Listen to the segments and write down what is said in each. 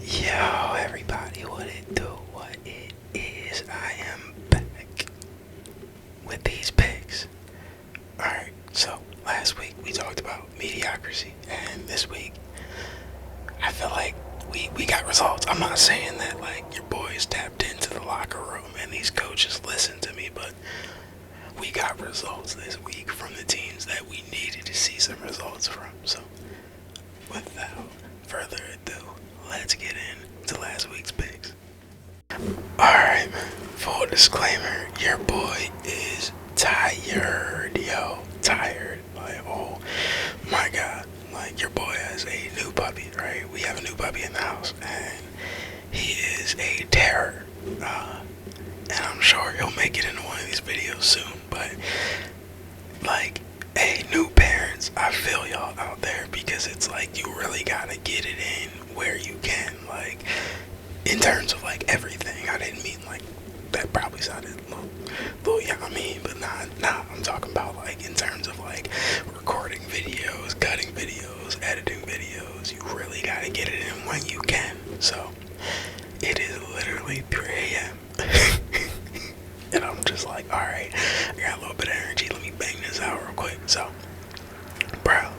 Yo, everybody, what it do? What it is? I am back with these picks. Alright, so last week we talked about mediocrity, and this week I feel like we got results. I'm not saying that like your boys tapped into the locker room and these coaches listened to me, but we got results this week from the teams that we needed to see some results from. So without further ado, let's get into last week's picks. Alright, full disclaimer, your boy is tired, yo. Tired. Like, oh my god. Like, your boy has a new puppy, right? We have a new puppy in the house, and he is a terror. And I'm sure he'll make it into one of these videos soon, but, like, hey, new parents, I feel y'all out there, because it's like, you really gotta get it in where you can, like, in terms of, like, everything. I didn't mean, like, that probably sounded a little yeah, but nah, I'm talking about, like, in terms of, like, recording videos, cutting videos, editing videos. You really gotta get it in when you can. So it is literally 3 a.m. and I'm just like, alright, I got a little bit of energy, let me bang this out real quick. So, bro,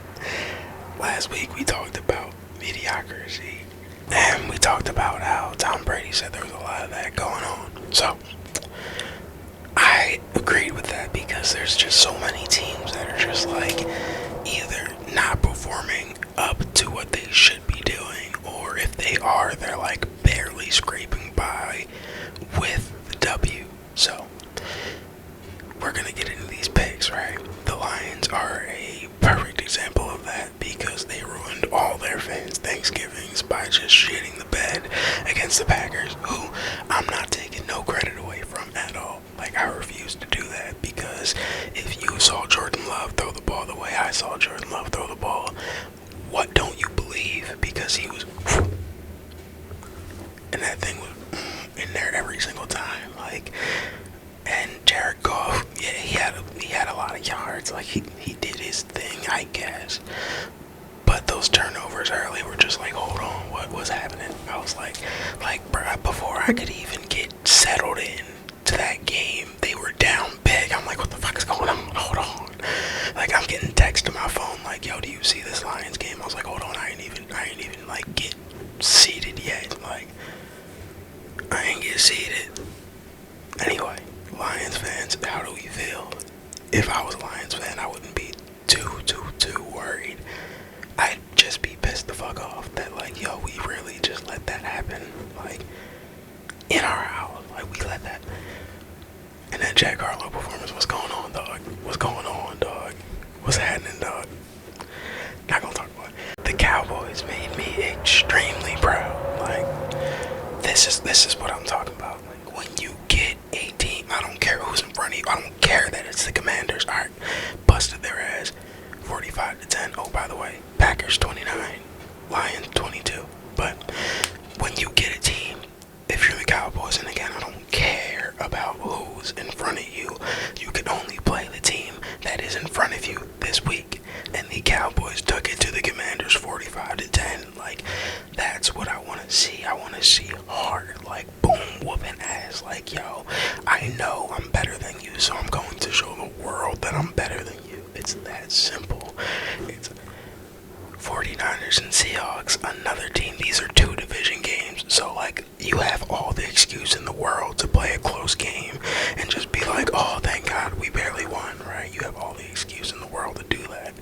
last week we talked about mediocrity, and we talked about how Tom Brady said there was a lot of that going on. So I agreed with that, because there's just so many teams that are just like either not performing up to what they should be doing, or if they are, they're like barely scraping by with the W. So we're gonna get into these picks, right? The Lions are a perfect example of that, because they ruined all their fans' Thanksgivings by just shitting the bed against the Packers, who I'm not taking no credit away from at all. Like, I refuse to do that, because if you saw Jordan Love throw the ball the way I saw Jordan Love throw the ball, what don't you believe? Because he was, and that thing was in there every single time. Like, and Jared Goff, yeah, he had a lot of yards. Like, he did his thing, I guess. But those turnovers early were just like, hold on, what was happening? I was like, bruh, before I could even get settled in to that game, they were down big. I'm like, what the fuck is going on? Hold on. Like, I'm getting text to my phone like, yo, do you see this Lions game? I was like, hold on, I ain't even like get seated yet. Like, I ain't get seated. Anyway, Lions fans, how do we feel? If I was a Lions fan, I wouldn't be too worried. I'd just be pissed the fuck off that, like, yo, we really just let that happen, like, in our house. Like, we let that. And that Jack Harlow performance, what's going on, dog? What's going on, dog? What's happening, dog? Not gonna talk about it. The Cowboys made me extremely proud. Like, this is what I'm talking about. Like, when you get a team, I don't care who's in front of you, I don't care that it's the Commanders. Alright, busted their ass 45-10. Oh, by the way, Packers 29, Lions 22. But when you get a team, if you're the Cowboys, and again, I don't care about who's in front of you, you can only play the team that is in front of you this week. And the Cowboys took it to the Commanders 45-10. Like, that's what I want to see. I want to see hard, like, boom, whooping ass. Like, yo, I know I'm better than you, so I'm going to show the world that I'm better than you. It's that simple. It's 49ers and Seahawks, another team. These are 2 division games, so, like, you have all the excuse in the world to play a close game and just be like, oh, thank God we barely won, right? You have all the excuse in the world to do that,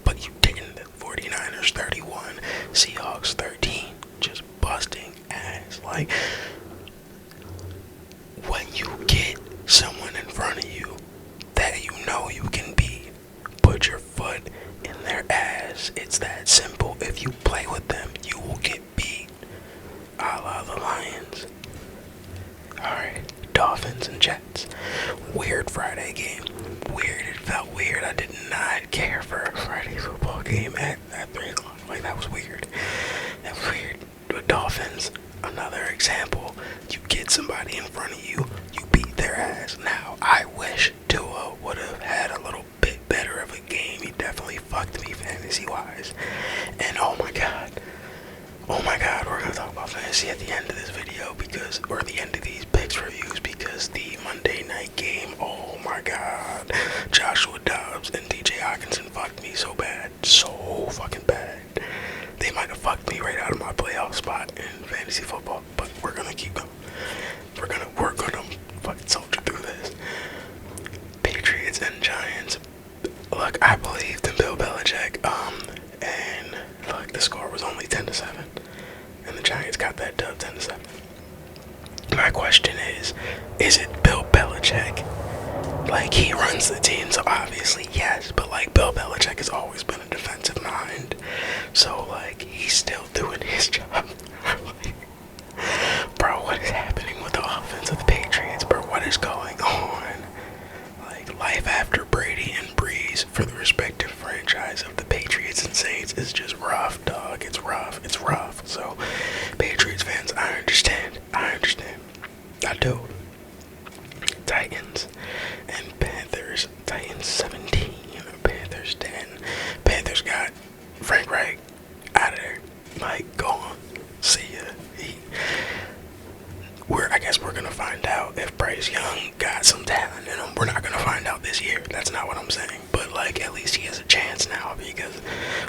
but you didn't. 49ers 31, Seahawks 13, just busting ass. Like, when you get someone in front of you that you know you can beat, put your foot in their ass. It's that simple. If you play with them, you will get beat. A la the Lions. Alright, Dolphins and Jets. Weird Friday game. Weird. It felt weird. I did not care for a Friday football game at 3 o'clock. Like, that was weird. That was weird. With Dolphins, another example. You get somebody in front of you, you beat their ass. Now, I wish Tua would have had a little bit better of a game. He definitely fucked me fantasy-wise. And oh my god, we're gonna talk about fantasy at the end of this video or the end of these picks reviews, because the Monday night game, oh my god, Joshua Dobbs and DJ Hawkinson fucked me so bad, so fucking bad. They might have fucked me right out of my playoff spot in fantasy football, but we're gonna keep going. We're gonna fucking soldier through this. Patriots and Giants. Look, I believed in Bill Belichick, and look, the score was only 10-7, and the Giants got that dub 10-7. My question is it Bill Belichick? Like, he runs the team, so obviously yes, but like, Bill Belichick has always been a defensive mind, so like, he's still doing his job. Bro, what is happening with the offense of the Patriots, bro? What is going on? Like, life after Brady and Breeze for the respective franchise of the Patriots and Saints is just rough, dog. It's rough. So, Patriots fans, I understand. I do. Titans and Panthers. Titans 17, Panthers 10. Panthers got Frank Reich out of there. Like, go on. See ya. I guess we're gonna find out if Bryce Young got some talent in him. We're not gonna find out this year. That's not what I'm saying. But like, at least he has a chance now, because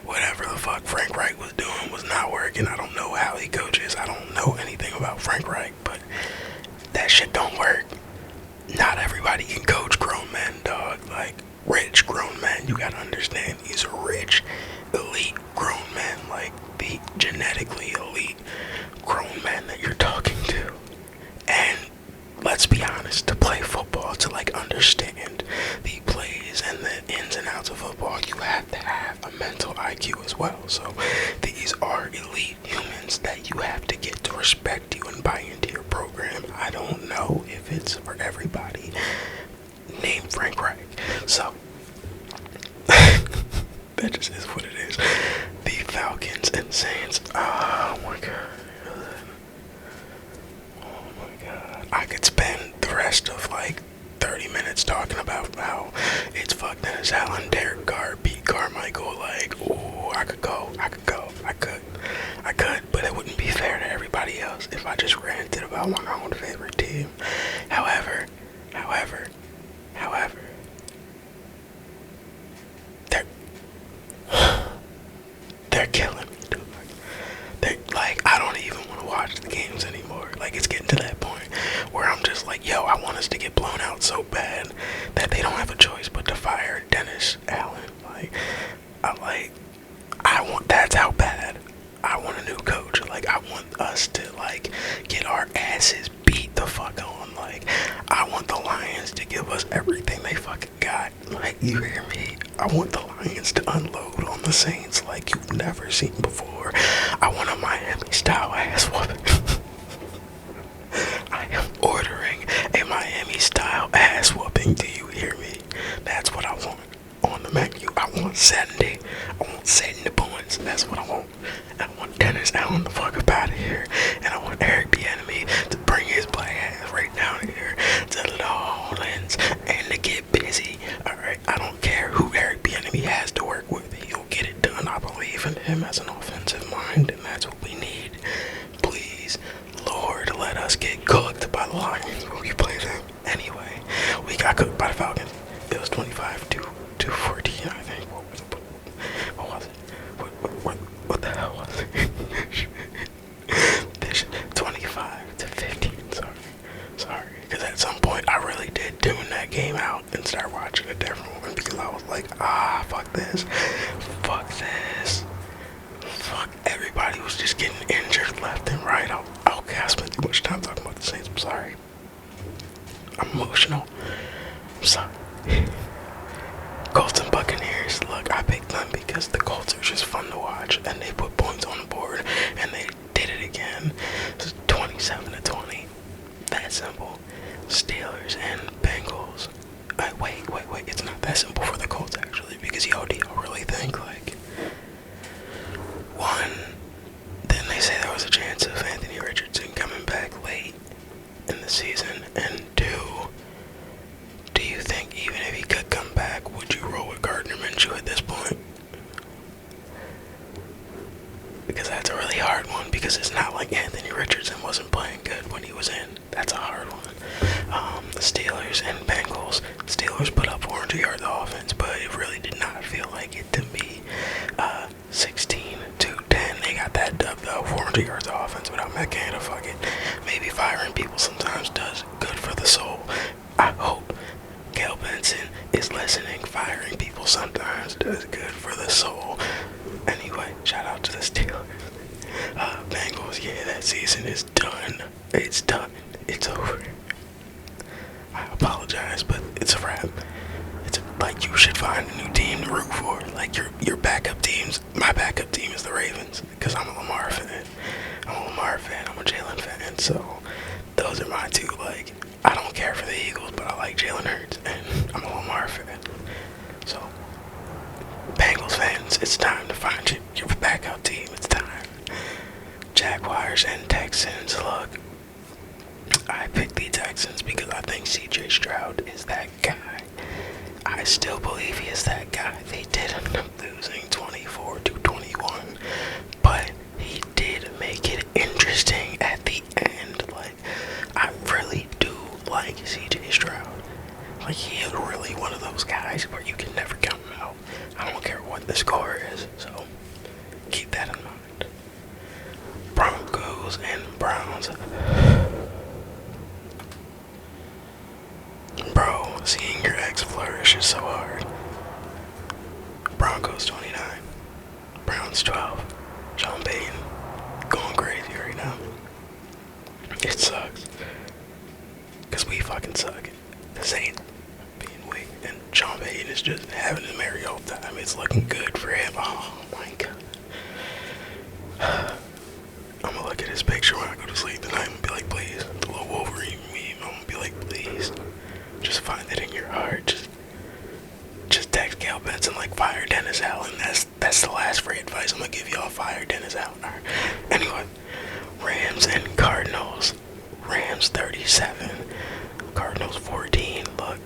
whatever the fuck Frank Reich was doing was not working. I don't know how he coaches. I don't know anything about Frank Reich, but that shit don't work. Not everybody can coach grown men, dog. Like, rich grown men. You gotta understand, these are rich, elite grown men. Like, the genetically elite grown men that you're talking to. And let's be honest, to play football, to like understand the plays and the ins and outs of football, you have to have a mental IQ as well. So these are elite humans that you have to get to respect you and buy into your program. I don't know if it's for everybody. Name Frank Reich. So that just is what it is. The Falcons and Saints. Oh my god. I could spend the rest of like 30 minutes talking about how it's fucked Dennis Allen, Derek Carr, Pete Carmichael. Like, ooh, I could, but it wouldn't be fair to everybody else if I just ranted about my own favorite team. However, they're killing me, dude. They're like, I don't even want to watch the games anymore. Like, it's getting to that point where I'm just like, yo, I want us to get blown out so bad that they don't have a choice but to fire Dennis Allen. That's how bad I want a new coach. Like, I want us to like get our asses beat the fuck on. Like, I want the Lions to give us everything they fucking got. Like, you hear me? I want the Lions to unload on the Saints like you've never seen before. I want a Miami style ass whooping. I am ordering a Miami style ass whooping. Do you hear me? That's what I want on the menu. I want 70. I want 70 points. That's what I want. And I want Dennis Allen the fuck up out of here. And I want Eric Bieniemy to bring his black ass right down here to Lawrence and to get busy. Alright, I don't care who Eric Bieniemy has to work with. He'll get it done. I believe in him as an offensive mind, and that's what we need. Please, Lord, let us get cooked by the Lions when we play them. Anyway, we got cooked by the Falcons. It was 25-14, I think. What was it? What the hell was it? 25-15. Sorry. Because at some point, I really did tune that game out and start watching a different one, because I was like, fuck this. Fuck, everybody was just getting injured left and right. Okay, I spent too much time talking about the Saints. I'm sorry. I'm emotional. I'm sorry. Colts and Buccaneers. Look, I picked them because the Colts are just fun to watch, and they put points on the board, and they did it again. It's 27-20. That simple. Steelers and Bengals. Wait. It's not that simple for the Colts, actually, because do y'all really think, like, one, then they say there was a chance of Anthony Richardson coming back late in the season, and two, do you think Anthony Richardson wasn't playing good when he was in. That's a hard one. The Steelers and Bengals. Steelers put up 400 yards of offense, but it really did not feel like it to me. 16-10. They got that dub though. 400 yards of offense without Metcalf. Fuck it. Maybe firing people sometimes does good for the soul. I hope Gail Benson is listening. Firing people sometimes does good for the soul. Anyway, shout out to the Steelers. Bengals, yeah, that season is done. It's done. It's over. I apologize, but it's a wrap. It's like you should find a new team to root for. Like your backup teams. My backup team is the Ravens because I'm a Lamar fan. I'm a Jalen fan. So those are my two. Like I don't care for the Eagles, but I like Jalen Hurts, and I'm a Lamar fan. So Bengals fans, it's time to find your backup team. It's time. Jaguars and Texans. Look, I picked the Texans because I think CJ Stroud is that guy. I still believe he is that guy. They did end up losing 24-21, but he did make it interesting at the end. Like, I really do like CJ Stroud. Like, he is really one of those guys where you can never count him out. I don't care what the score is, so keep that in mind. Broncos and Browns. Bro, seeing your ex flourish is so hard. Broncos 29, Browns 12. Sean Payton going crazy right now. It sucks. Because we fucking suck. The Saints being weak. And Sean Payton is just having a merry old time. It's looking good for him. Oh my god. I'm gonna look at his picture when I go to sleep tonight and be like, please, the little Wolverine meme. I'm gonna be like, please, just find it in your heart. Just text Gail Benson like fire Dennis Allen. That's the last free advice I'm gonna give y'all. Fire Dennis Allen. Right. Anyway, Rams and Cardinals. Rams 37, Cardinals 14. Look,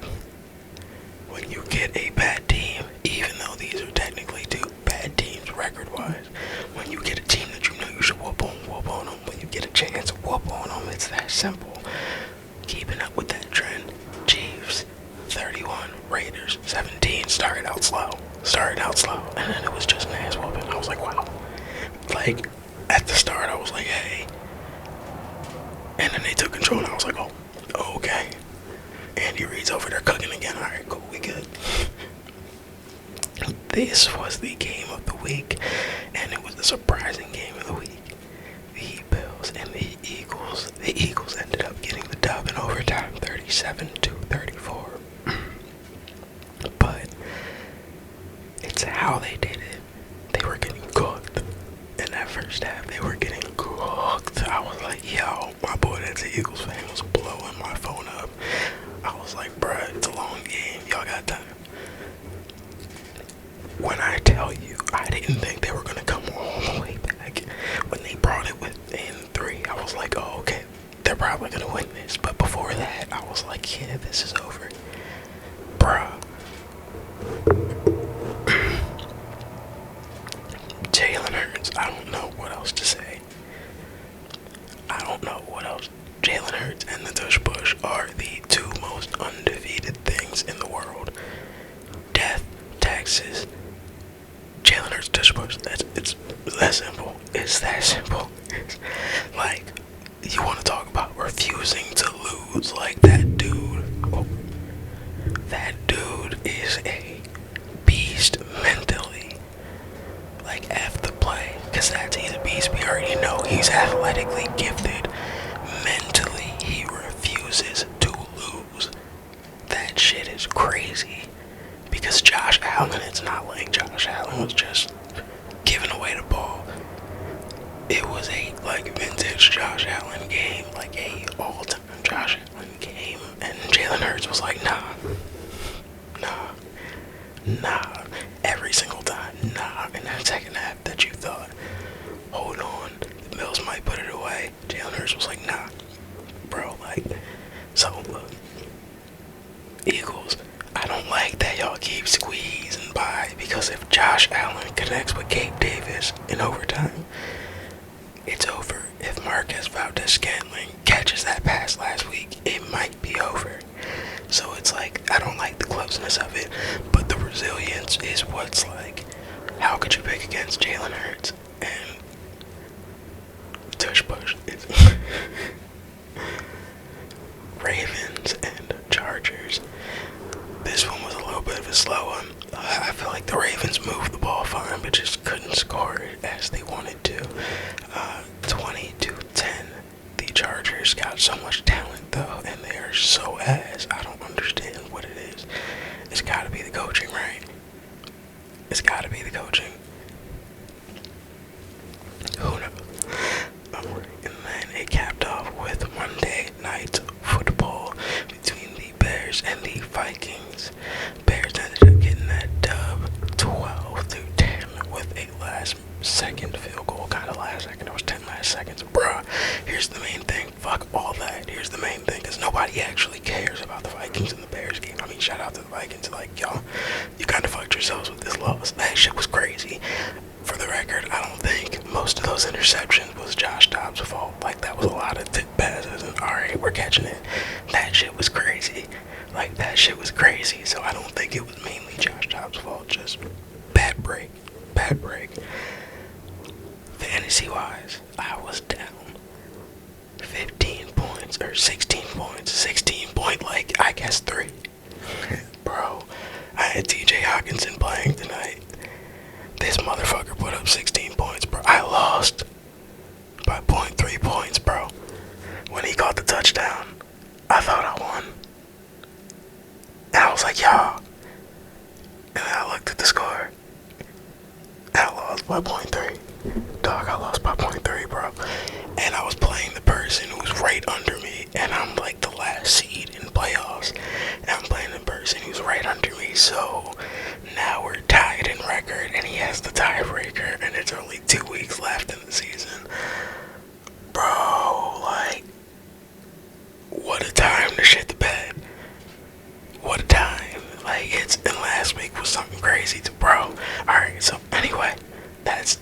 when you get a bad team, even though these are technically two bad teams record-wise, when you get a team that you know you should whoop on them. When you get a chance to whoop on them, it's that simple. Keeping up with that trend. Chiefs 31, Raiders 17. Started out slow, and then it was just an ass whooping. I was like, wow. Like, at the start, I was like, hey. And then they took control, and I was like, oh, okay. Andy Reid's over there cooking again. All right, cool, we good. This was the game of the week, and it was the surprising game of the week. The Bills and the Eagles. The Eagles ended up getting the dub in overtime, 37-34. But it's how they did it. They were getting cooked. In that first half, they were getting cooked. I was like, yo, my boy that's an Eagles fan was blowing my phone up. I was like, bruh, it's a long game. Y'all got time. When I tell you, I didn't think they were going to come all the way back. When they brought it within 3, I was like, oh, okay, they're probably going to win this. But before that, I was like, yeah, this is over. Bruh. Jalen Hurts, I don't know what else to say. Jalen Hurts and the Tush Push are the two most undefeated things in the world. Death, taxes, Jalen Hurts, Tush Push. It's that simple. It's that simple. Like, you want to talk about refusing to lose. Like, that dude. Oh, that dude is a beast mentally. Like, F the play. Because he's a beast. We already know he's athletically gifted. Mentally, he refuses to lose. That shit is crazy. Because Josh Allen, it's not like Josh Allen was just giving away the ball. It was a, like, vintage Josh Allen game. Like, a all-time Josh Allen game. And Jalen Hurts was like, nah. Every single time, nah. In that second half that you thought, hold on, the Bills might put it away, Jalen Hurts was like, nah. Bro, like, so, look, Eagles, I don't like that y'all keep squeezing by, because if Josh Allen connects with Gabe Davis in overtime, it's over. If if Marquez Valdez-Scantling catches that pass last week, it might be over. So it's like, I don't like the closeness of it, but the resilience is what's like, how could you pick against Jalen Hurts and tush push? Ravens and Chargers. This one was a little bit of a slow one. I feel like the Ravens moved the ball fine, but just couldn't score it as they wanted to. 20-10. The Chargers got so much talent though, and they are so ass. I don't understand what it is. It's gotta be the coaching, right? It's gotta be the coaching. Who knows? And then it capped off with Monday Night Football between the Bears and the Vikings. Bears ended up getting that dub 12-10 with a last-second field goal. Kind of last second. It was 10 last seconds. Bruh, here's the main thing. Fuck all that. Here's the main thing, because nobody actually cares about the Vikings and the Bears game. I mean, shout out to the Vikings. Like, y'all, you kind of fucked yourselves with this loss. That shit was crazy. For the record, I don't think most of those interceptions was Josh Dobbs' fault. Like, that was a lot of tip passes and, alright, we're catching it. That shit was crazy. Like, that shit was crazy. So I don't think it was mainly Josh Dobbs' fault. Just bad break. Bad break. Fantasy-wise, I was down 15 points, or 16 points. 16 point, like, I guess 3. Bro, I had TJ Hawkinson playing tonight. This motherfucker put up 16 points, bro. I lost by 0.3 points, bro. When he caught the touchdown, I thought I won. And I was like, y'all. And then I looked at the score. And I lost by 0.3. Dog, I lost by 0.3, bro. And I was playing the person who's right under me. And I'm like the last seed in playoffs. And I'm playing the person who's right under me. So now we're tied in record, and he has the tiebreaker, and it's only 2 weeks left in the season. Bro, like, what a time to shit the bed. What a time. Like, and last week was something crazy too, bro. Alright, so anyway, that's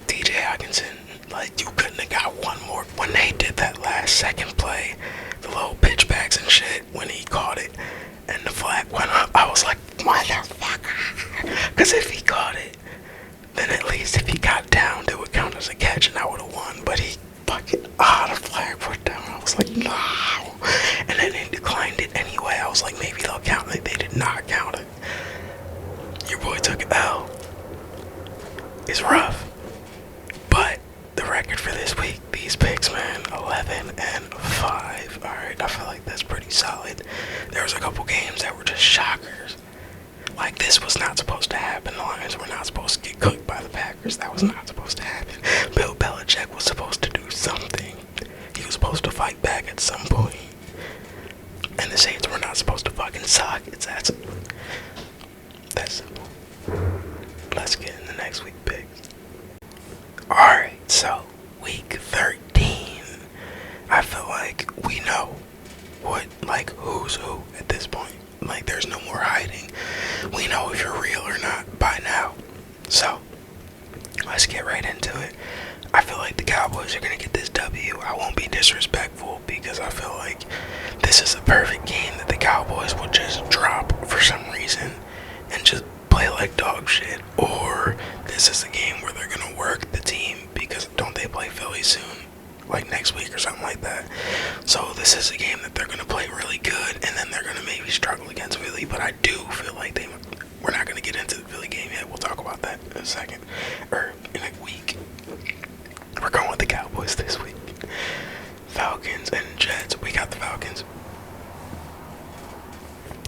TJ Hawkinson. Like, you couldn't have got one more. When they did that last second play, the little pitchbacks and shit, when he caught it, and the flag went up, I was like, motherfucker. Because if he caught it, then at least if he got down, it would count as a catch and I would have won. But he fucking, the flag put down. I was like, no. And then they declined it anyway. I was like, maybe they'll count it. They did not count it. Your boy took an L. It's rough. But the record for this week, these picks, man, 11-5. Alright, I feel like that's pretty solid. There was a couple games that were just shockers. Like, this was not supposed to happen. The Lions were not supposed to get cooked by the Packers. That was not supposed to happen. Bill Belichick was supposed to do something. He was supposed to fight back at some point. And the Saints were not supposed to fucking suck. It's that simple. That's simple. Let's get in the next week picks. Alright, so week 13. I feel like we know who's who at this point. Like, there's no more hiding. We know if you're real or not by now. So, let's get right into it. I feel like the Cowboys are going to get this W. I won't be disrespectful because I feel like this is a perfect game that the Cowboys will just drop for some reason and just play like dog shit. Or this is a game where they're going to work the team because don't they play Philly soon? Like next week or something like that. So this is a game that they're going to play really good and then they're going to maybe struggle against Philly. But I do feel like we're not going to get into the Philly game yet. We'll talk about that in a second. Or in a week. We're going with the Cowboys this week. Falcons and Jets. We got the Falcons.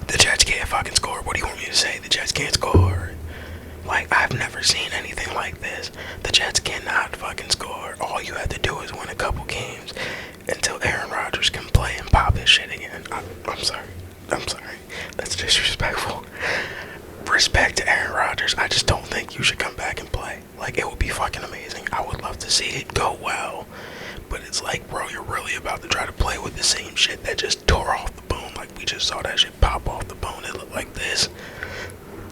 The Jets can't fucking score. What do you want me to say? The Jets can't score. Like, I've never seen anything like this. The Jets cannot fucking score. All you have to do is win a couple games until Aaron Rodgers can play and pop his shit again. I'm sorry. That's disrespectful. Respect to Aaron Rodgers. I just don't think you should come back and play. Like, it would be fucking amazing. I would love to see it go well. But it's like, bro, you're really about to try to play with the same shit that just tore off the bone. Like, we just saw that shit pop off the bone. It looked like this.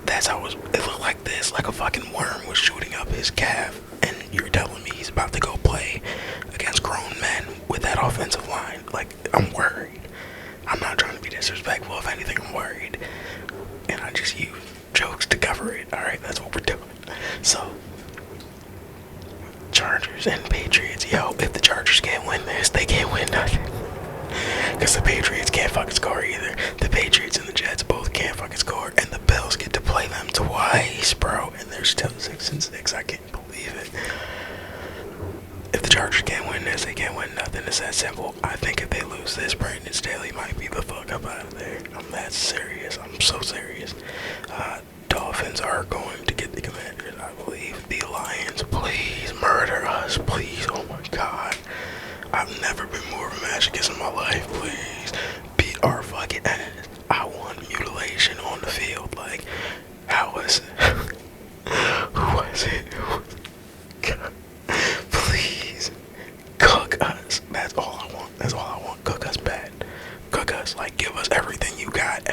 That's how it looked like this. Like a fucking worm was shooting up his calf. And you're telling me he's about to go play against offensive line. Like, I'm worried. I'm not trying to be disrespectful. If anything, I'm worried. And I just use jokes to cover it. Alright, that's what we're doing. So, Chargers and Patriots. Yo, if the Chargers can't win this, they can't win nothing. Because the Patriots can't fucking score either. The Patriots and the Jets both can't fucking score. And the Bills get to play them twice, bro. And they're still 6-6. I can't believe it. If the Chargers can't win this, they can't win nothing. It's that simple. I think if they lose this, Brandon Staley might be the fuck up out of there. I'm that serious. I'm so serious. Dolphins are going to get the Commanders, I believe. The Lions, please murder us. Please, oh my god. I've never been more of a masochist in my life. Please beat our fucking ass. I want mutilation on the field. Like, how was it? Who was it? God. Please cook us. That's all I want. That's all I want. Cook us bad. Cook us. Like, give us everything you got.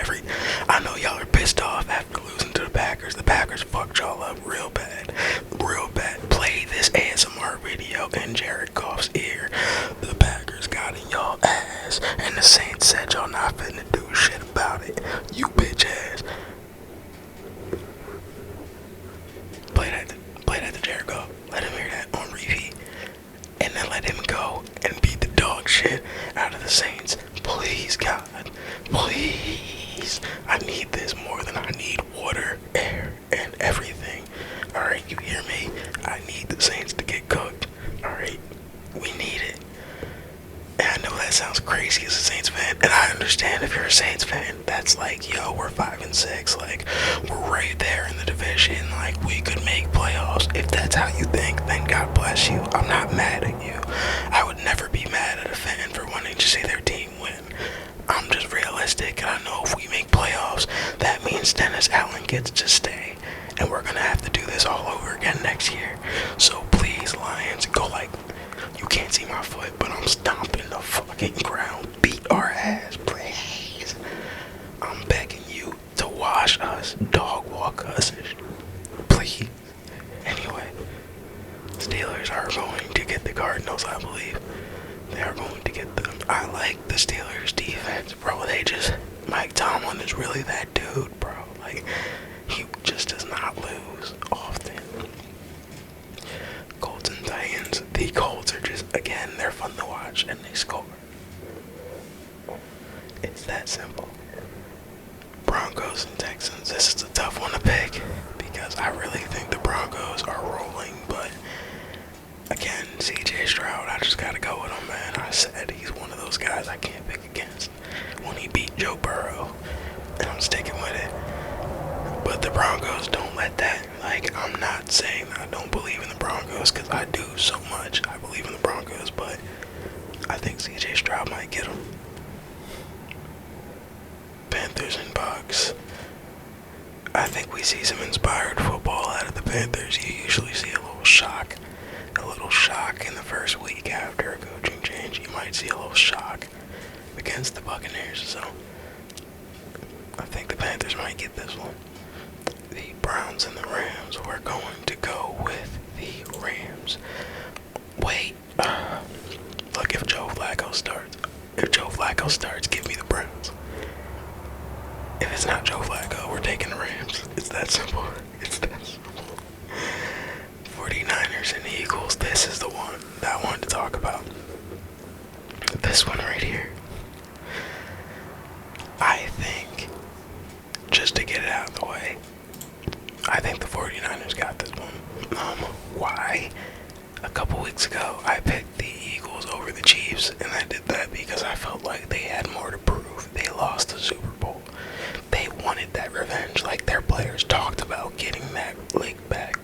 I know y'all are pissed off after losing to the Packers. The Packers fucked y'all up real bad. Real bad. Play this ASMR video in Jared Goff's ear. The Packers got in y'all ass, and the Saints said y'all not finna do shit about it. You bitch ass. Play that to Jared Goff. Let him hear that on repeat. And then let him go and beat the dog shit out of the Saints. Please, God. Please. I need this more than I need water, air, and everything. Alright, you hear me? I need the Saints to get cooked. Alright? We need it. And I know that sounds crazy as a Saints fan, and I understand if you're a Saints fan. That's like, yo, we're 5-6. Like, we're right there in the division. Like, we could make playoffs. If that's how you think, then God bless you. I'm not mad at you. I would never be mad at a fan for wanting to see their team win. I'm just realistic, and I know if we make playoffs, that means Dennis Allen gets to stay. And we're gonna have to do this all over again next year. So please, Lions, go like, you can't see my foot, but I'm stomping the fucking ground. Beat our ass, please. I'm begging you to wash us, dog walk us, please. Anyway, Steelers are going to get the Cardinals, I believe. They are going to get them. I like the Steelers defense, bro. Mike Tomlin is really that dude, bro. Like, he just does not lose often. Colts and Titans. The Colts are just, again, they're fun to watch and they score. It's that simple. Broncos and Texans. This is a tough one to pick because I really think the Broncos are rolling, but again, CJ Stroud, I just gotta go with him, man. I said he's one of those guys I can't pick against. When he beat Joe Burrow, and I'm sticking with it. But the Broncos don't let that, like, I'm not saying that I don't believe in the Broncos, because I do so much. I believe in the Broncos, but I think CJ Stroud might get him. Panthers and Bucks. I think we see some inspired football out of the Panthers. You usually see a little shock in the first week after a coaching change. You might see a little shock against the Buccaneers, so I think the Panthers might get this one. The Browns and the Rams, we're going to go with the Rams. Wait, look, if Joe Flacco starts, give me the Browns. If it's not Joe Flacco, we're taking the Rams. It's that simple. 49ers and Eagles, this is the one that I wanted to talk about. This one right here. I think, just to get it out of the way, I think the 49ers got this one. Why? A couple weeks ago, I picked the Eagles over the Chiefs, and I did that because I felt like they had more to prove. They lost the Super Bowl. They wanted that revenge, like their players talked about getting that league back.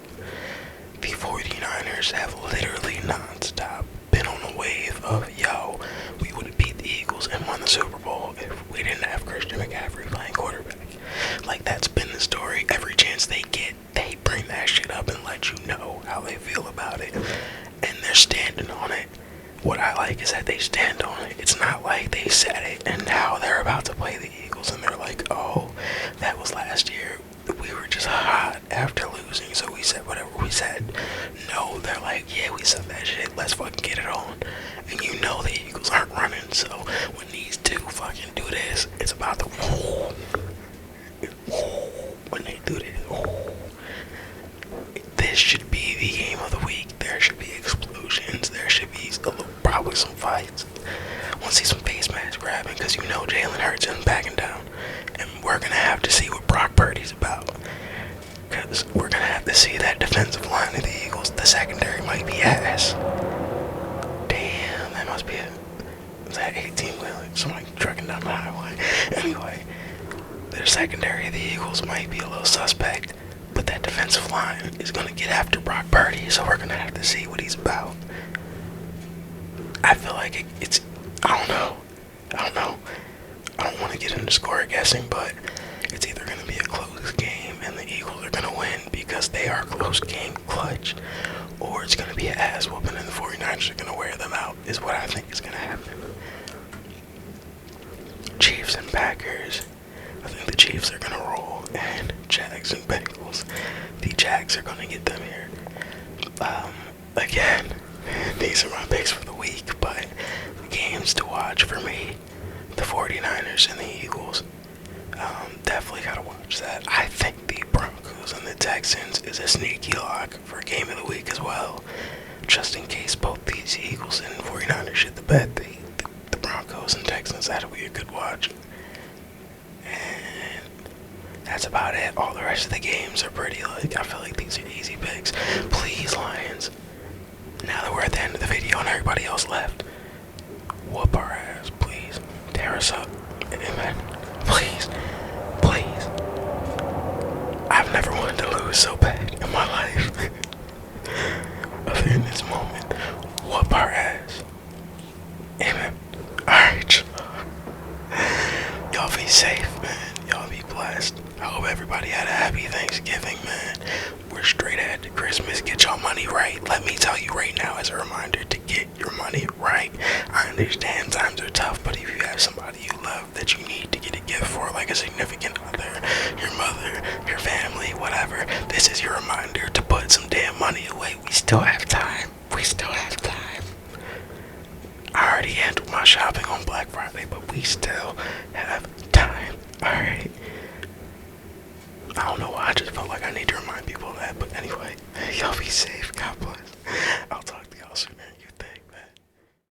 The 49ers have literally nonstop been on a wave of, yo, we would have beat the Eagles and won the Super Bowl if we didn't have Christian McCaffrey playing quarterback. Like, that's been the story. Every chance they get, they bring that shit up and let you know how they feel about it. And they're standing on it. What I like is that they stand on it. It's not like they said it and now they're about to play the Eagles and they're like, oh, that was last year. We were just hot after losing, so we said whatever we said. No, they're like, yeah, we said that shit. Let's fucking get it on. And you know the Eagles aren't on. So when these two fucking do this, it's about to when they do this. This should be the game of the week. There should be explosions. There should be probably some fights. I want to see some face mask grabbing because you know Jalen Hurts isn't backing down. And we're going to have to see what Brock Purdy's about. Because we're going to have to see that defensive line of the Eagles. The secondary might be ass. Damn, that must be was that 18-wheeler? Somebody trucking down the highway. Anyway, their secondary of the Eagles might be a little suspect. But that defensive line is going to get after Brock Purdy, so we're going to have to see what he's about. I feel like it's, I don't know. I don't want to get into score guessing, but it's either going to be a close game and the Eagles are going to win because they are close game clutch, or it's going to be an ass whooping and the 49ers are going to wear them out, is what I think is going to happen. Chiefs and Packers. I think the Chiefs are going to roll, and Jags and Bengals. The Jags are going to get them here. Again, these are my picks for the week, but the games to watch for me, the 49ers and the Eagles, definitely got to watch that. I think the Broncos and the Texans is a sneaky lock for game of the week as well, just in case both these Eagles and 49ers shit the bed. The Broncos and Texans, that'll be a good watch. And that's about it. All the rest of the games are pretty, I feel like these are easy picks. Please, Lions, now that we're at the end of the video and everybody else left, whoop our ass, please. Tear us up. Amen. Please. I've never wanted to lose so bad in my life. Other than this moment, whoop our ass. Amen. Alright. Y'all be safe, man. Y'all be blessed. I hope everybody had a happy Thanksgiving, man. We're straight ahead to Christmas. Get y'all money right. Let me tell you right now as a reminder to get your money right. I understand times are tough, but if you have somebody you love that you need to get a gift for, like a significant other, your mother, your family, whatever, this is your reminder to put some damn money away. We still have time. I already handled my shopping on Black Friday, but we still have time. Alright. I don't know why, I just felt like I need to remind people of that, but anyway, y'all be safe. God bless.